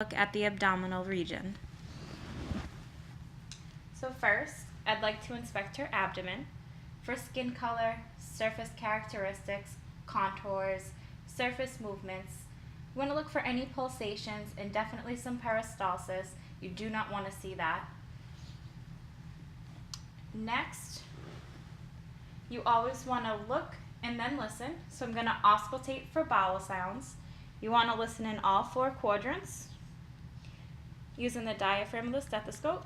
Look at the abdominal region. So first, I'd like to inspect her abdomen for skin color, surface characteristics, contours, surface movements. You want to look for any pulsations and definitely some peristalsis. You do not want to see that. Next, you always want to look and then listen. So I'm going to auscultate for bowel sounds. You want to listen in all 4 quadrants using the diaphragm of the stethoscope.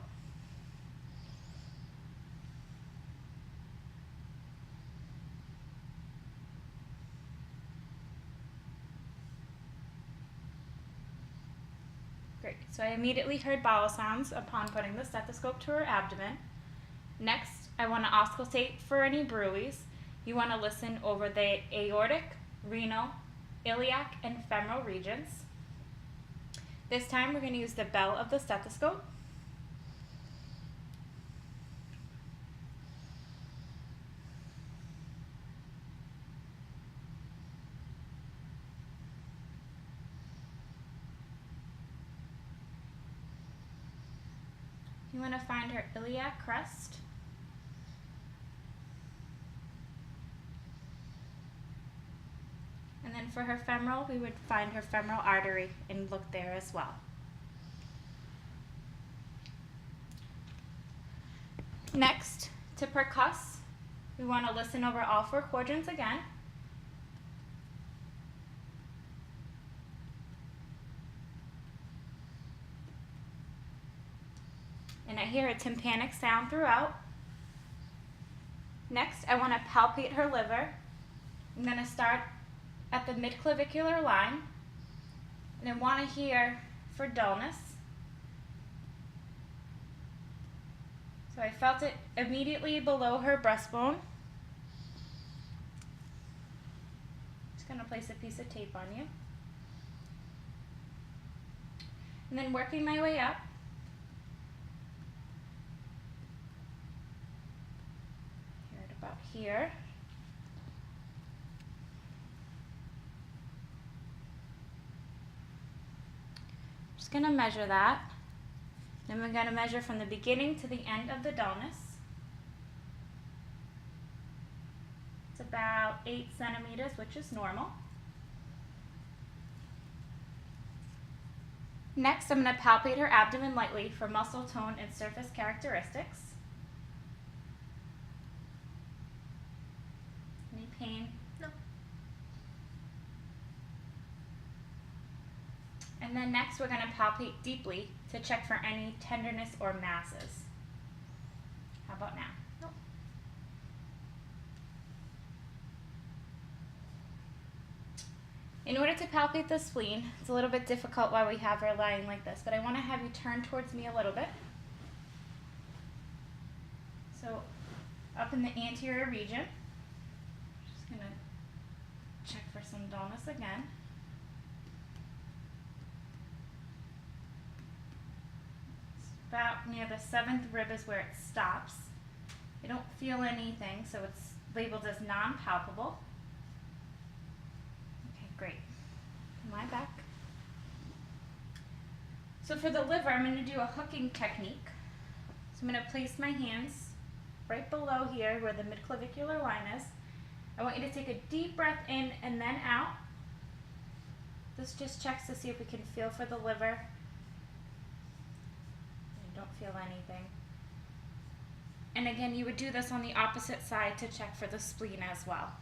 Great, so I immediately heard bowel sounds upon putting the stethoscope to her abdomen. Next, I want to auscultate for any bruits. You want to listen over the aortic, renal, iliac, and femoral regions. This time we're going to use the bell of the stethoscope. You want to find her iliac crest. And then for her femoral, we would find her femoral artery and look there as well. Next, to percuss, we want to listen over all 4 quadrants again. And I hear a tympanic sound throughout. Next, I want to palpate her liver. I'm going to start at the midclavicular line, and I want to hear for dullness. So I felt it immediately below her breastbone. Just going to place a piece of tape on you. And then working my way up. Hear it about here. Just going to measure that. Then we're going to measure from the beginning to the end of the dullness. It's about 8 centimeters, which is normal. Next, I'm going to palpate her abdomen lightly for muscle tone and surface characteristics. Any pain? No. And then next we're going to palpate deeply to check for any tenderness or masses. How about now? No. In order to palpate the spleen, it's a little bit difficult while we have her lying like this, but I want to have you turn towards me a little bit. So up in the anterior region, just going to check for some dullness again. About near the 7th rib is where it stops. I don't feel anything, so it's labeled as non-palpable. Okay, great. Lie back. So for the liver, I'm going to do a hooking technique. So I'm going to place my hands right below here where the midclavicular line is. I want you to take a deep breath in and then out. This just checks to see if we can feel for the liver. Don't feel anything. And again, you would do this on the opposite side to check for the spleen as well.